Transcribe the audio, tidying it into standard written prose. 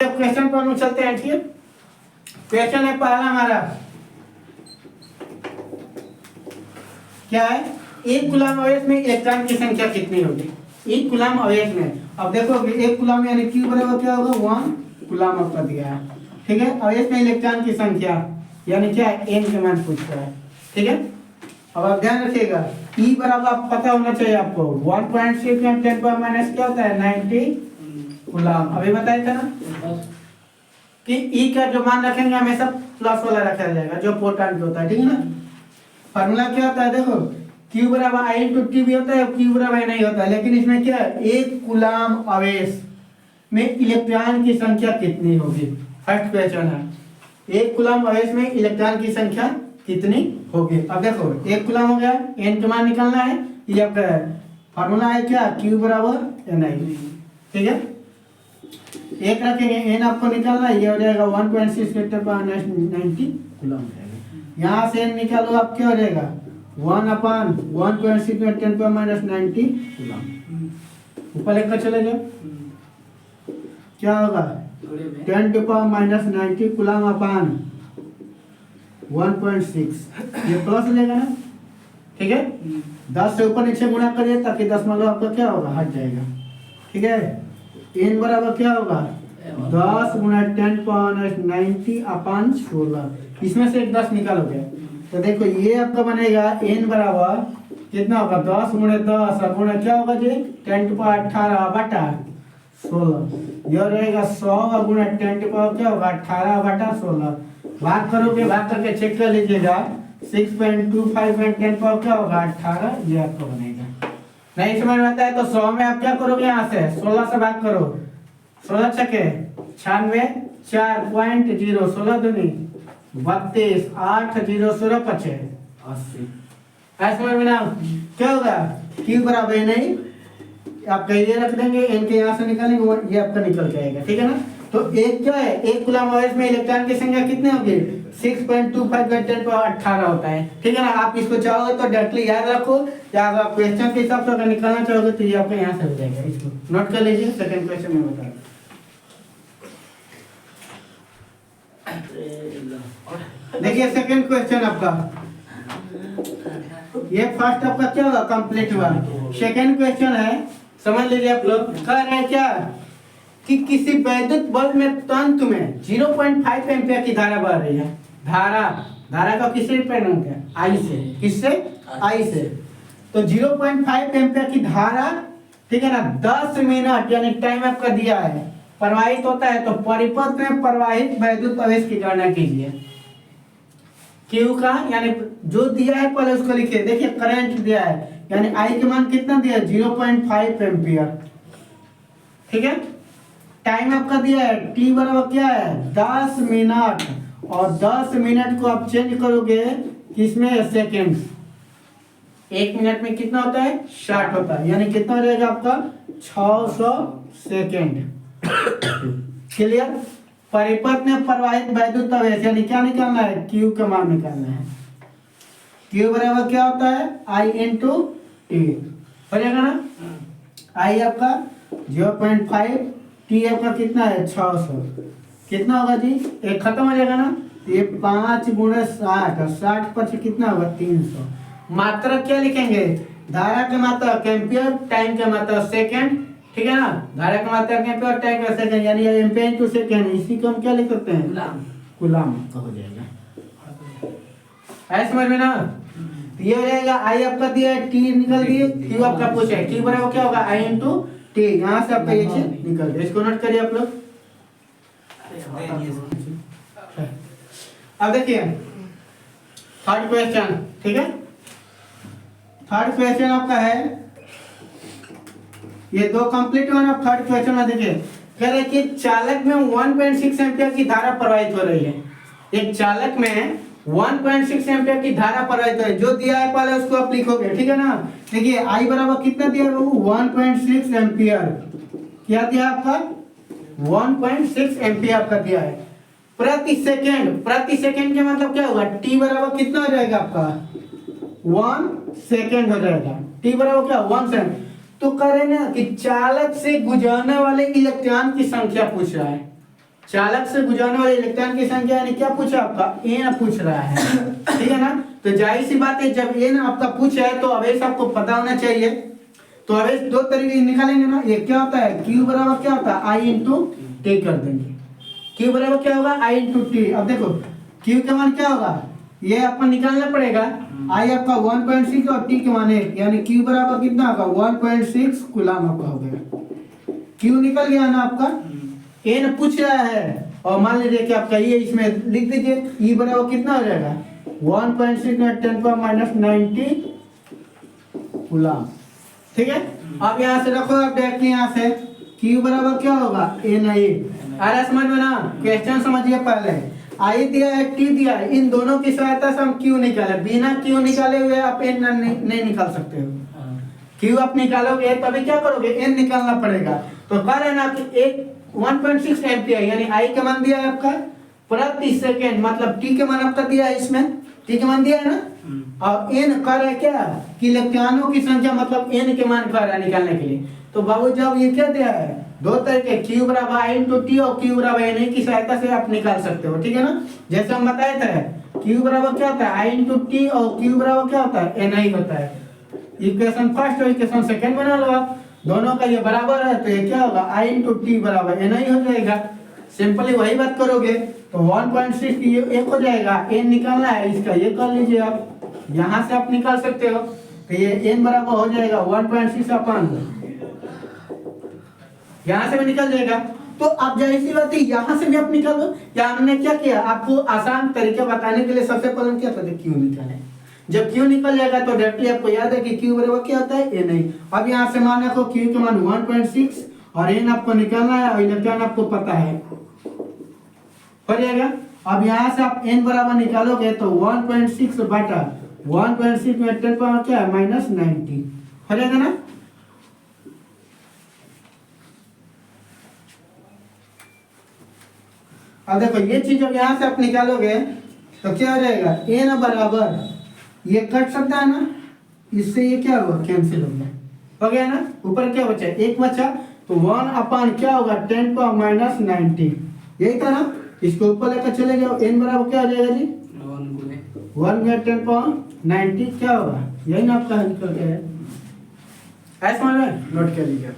Question पर हम चलते हैं। ठीक है, क्वेश्चन है पहला हमारा क्या है, एक कूलम आवेश में इलेक्ट्रॉन की संख्या कितनी होगी। एक कूलम आवेश में, अब देखो एक कूलम यानी क्यू बराबर क्या होगा 1 कूलम आपका दिया है। ठीक है, आवेश में इलेक्ट्रॉन की संख्या यानी क्या है एन के मान पूछ रहा है। ठीक है, अब आप ध्यान रखिएगा ई बराबर पता होना चाहिए आपको 1.6 में 10 पावर माइनस क्या होता है 90 कूलम। अभी बताया था ना कि ई का जो मान रखेंगे हमेशा प्लस वाला रखा जाएगा जो प्रोटॉन होता है। ठीक है ना, फार्मूला क्या होता है देखो Q बराबर I इंटू टी भी होता है, Q बराबर नहीं होता है, लेकिन इसमें क्या है एक कूलम आवेश में इलेक्ट्रॉन की संख्या कितनी होगी। फर्स्ट क्वेश्चन है एक कूलम आवेश में इलेक्ट्रॉन की संख्या कितनी होगी। अब देखो एक कूलम हो गया, n का मान निकालना है, ये आपका फार्मूला है क्या Q बराबर Ni। ठीक है, एक रखेंगे n आपको निकालना है, ये हो जाएगा 1.6 मीटर पर 90 कूलम जाएगा। यहाँ से n निकालो आप क्या हो जाएगा 1/1.6 में 10 पर माइनस 90 कूलम। ऊपर लेकर चले जाओ क्या होगा 10 टू पावर माइनस 90 कूलम अपान 1.6, ये प्लस हो जाएगा ना। ठीक है, 10 से ऊपर नीचे गुणा करिए ताकि दशमलव आपका क्या होगा हट जाएगा। ठीक है, n बराबर क्या होगा 10 गुणा 10 पावर 90 अपान 16, इसमें से एक 10 निकालोगे तो देखो ये आपका बनेगा n बराबर कितना होगा 10 गुणा 10 गुणा क्या होगा जी 10 टू पावर 18 बटा 16, यह रहेगा 100 गुणा 10 टू पावर क्या होगा 18 बटा 16। भाग करोगे, भाग करके चेक कर लीजिएगा 6.25 में 10 पावर क्या होगा 18, ये आपको बनेगा। नहीं समझ में आता है तो 100 में आप क्या करोगे यहाँ से 16 से भाग करो, 16 छके 96 4.0 16 दूनी 32 8 0 0 5 80। ऐसे समझ में ना क्या होगा Q बराबर नहीं आप ये रख देंगे, n के यहाँ से निकालेंगे ये आपका निकल जाएगा। ठीक है ना, तो एक क्या है एक कूलम आवेश में इलेक्ट्रॉन की संख्या कितनी होगी 6.25 × 10 पावर 18 होता है। ठीक है ना, आप इसको चाहोगे तो डायरेक्टली याद रखो, या अगर क्वेश्चन के हिसाब से अगर निकालना चाहोगे तो ये आपका यहाँ से हो जाएगा। इसको नोट कर लीजिए, सेकंड क्वेश्चन में बता देखिए सेकंड क्वेश्चन आपका, ये फर्स्ट आपका क्या होगा कंप्लीट हुआ। सेकंड क्वेश्चन है समझ लीजिए आप लोग, कह रहे हैं क्या कि किसी वैद्युत बल्ब में तंतु में 0.5 एम्पीयर की धारा बह रही है। धारा का किससे डिपेंडेंट है आई से, किससे आई से, तो 0.5 एम्पीयर की धारा ठीक है ना 10 मिनट यानी टाइम आपका दिया है प्रवाहित होता है, तो परिपथ में प्रवाहित वैद्युत आवेश की गणना कीजिए। क्यू का यानी जो दिया है पहले उसको लिखिए, देखिए करंट दिया है यानी आई के मान कितना दिया है 0.5 एम्पीयर। ठीक है, टाइम आपका दिया है टी बराबर क्या है 10 मिनट, और 10 मिनट को आप चेंज करोगे किसमें सेकंड, 1 मिनट में कितना होता है 60 होता है, यानी कितना हो जाएगा आपका 600 सेकेंड। क्लियर, परिपथ में प्रवाहित वैद्युत आवेश यानी क्या निकालना है Q का मान निकालना है। Q बराबर क्या होता है I इंटू टी, हो जाएगा ना। I आपका 0.5, T आपका कितना है 600, कितना होगा जी एक खत्म हो जाएगा ना, ये 5 गुणे 60, 60 पर कितना होगा 300। मात्रा क्या लिखेंगे धारा का मात्रा एम्पियर, टाइम का मात्रा सेकेंड। ठीक है ना, धारा का मात्रा एम्पियर, टाइम का सेकेंड, यानी एम्पियर टू सेकेंड, इसी को हम क्या लिख सकते हैं कूलम का हो जाएगा। ऐसे समझ में ना, ये हो जाएगा आई आपका दिया है टी निकल दिए, क्यू आपका पूछा है क्यू बराबर क्या होगा आई इंटू टी, यहाँ से आपका ये चीज निकल गया। इसको नोट करिए आप लोग। अब देखिए थर्ड क्वेश्चन, ठीक है थर्ड क्वेश्चन आपका है, ये दो कंप्लीट हुआ ना। थर्ड क्वेश्चन में देखिए कह रहे कि चालक में 1.6 एम्पीयर की धारा प्रवाहित हो रही है। एक चालक में 1.6 एम्पीयर की धारा प्रवाहित हो रही है, जो दिया है पहले उसको आप लिखोगे। ठीक है ना, देखिए आई बराबर कितना दिया है बाबू 1.6 एम्पीयर, क्या दिया आपका 1.6 एम्पीयर आपका दिया है प्रति सेकेंड। प्रति सेकेंड के मतलब क्या होगा टी बराबर कितना हो जाएगा आपका 1 सेकेंड हो जाएगा। टी बराबर क्या 1 सेकेंड, तो कह रहे ना कि चालक से गुजरने वाले इलेक्ट्रॉन की संख्या पूछ रहा है। चालक से गुजरने वाले इलेक्ट्रॉन की संख्या यानी क्या पूछा आपका, एन पूछ रहा है, ठीक है ना। तो जाहिर सी बात है जब एन आपका पूछा है तो आवेश आपको पता होना चाहिए। तो आवेश दो तरीके से निकालेंगे ना, ये क्या होता है Q बराबर क्या होता है आई इंटू टी कर देंगे। Q बराबर क्या होगा आई इंटू टी। अब देखो Q का मान क्या होगा, ये आपको निकालना पड़ेगा। आई आपका 1.6 और टी के मान 1 यानी Q बराबर कितना होगा 1.6 कूलम आपका हो गया। Q निकल गया ना आपका, एन पूछ रहा है और मान लीजिए कि आपका ये इसमें लिख दीजिए ई बराबर कितना हो जाएगा 1.6 में 10⁻90 कूलम, ठीक है। अब यहाँ से रखो आप डायरेक्टली यहाँ से Q बराबर क्या होगा एन आई। अरे समझ में ना, क्वेश्चन समझिए पहले, आई दिया है टी दिया है, इन दोनों की सहायता से हम Q निकाले, बिना Q निकाले हुए आप एन नहीं निकाल सकते हो। Q आप निकालोगे तभी क्या करोगे एन निकालना पड़ेगा। तो कह रहे ना कि एक 1.6 एम्पियर यानी आई का मान दिया है आपका प्रति सेकेंड, मतलब टी के मान आपका दिया है, इसमें टी के मान दिया है ना, और एन कह रहा है क्या कि इलेक्ट्रॉनों की संख्या मतलब एन के मान कह रहा है निकालने के लिए। तो बाबू जब ये क्या दिया है दो तरीके Q बराबर आई इंटू टी और Q बराबर एन की सहायता से आप निकाल सकते हो, ठीक है ना। जैसे हम बताए थे Q बराबर क्या होता है आई इंटू टी और Q बराबर क्या होता है एन आई होता है। इक्वेशन फर्स्ट और इक्वेशन सेकंड बना लो आप, दोनों का ये बराबर है तो ये क्या होगा आई इंटू टी बराबर एन आई हो जाएगा। सिंपली वही बात करोगे तो 1.6 ये एक हो जाएगा, एन निकालना है इसका ये कर लीजिए आप, यहाँ से आप निकाल सकते हो। तो ये एन बराबर हो जाएगा 1.6 अपन, यहाँ से भी निकल जाएगा। तो आप जाहिर सी बात है यहाँ से भी आप निकालो, या हमने क्या किया आपको आसान तरीके बताने के लिए सबसे पहले क्या करते क्यों निकाले। जब Q निकल जाएगा तो डायरेक्टली आपको याद है कि Q बराबर क्या होता है एन आई। अब यहाँ से मान रखो Q के मान 1.6 और एन आपको निकालना है और इलेक्ट्रॉन आपको पता है हो जाएगा। अब यहाँ से आप n बराबर निकालोगे तो 1.6 बटा 1.6 में 10 पावर क्या है -90 हो जाएगा ना। अब देखो ये चीज जब यहाँ से आप निकालोगे तो क्या हो जाएगा n बराबर ये कट सकता है ना, इससे ये क्या होगा कैंसिल हो गया ना। ऊपर क्या बचा एक बचा तो 1 अपान क्या होगा 10 पावर -90 यही था ना। इसको ऊपर लेकर चले जाओ n बराबर क्या हो जाएगा जी 1 में 10 पावर 90 क्या होगा, यही ना आपका निकल गया है। ऐसा नोट कर लीजिए।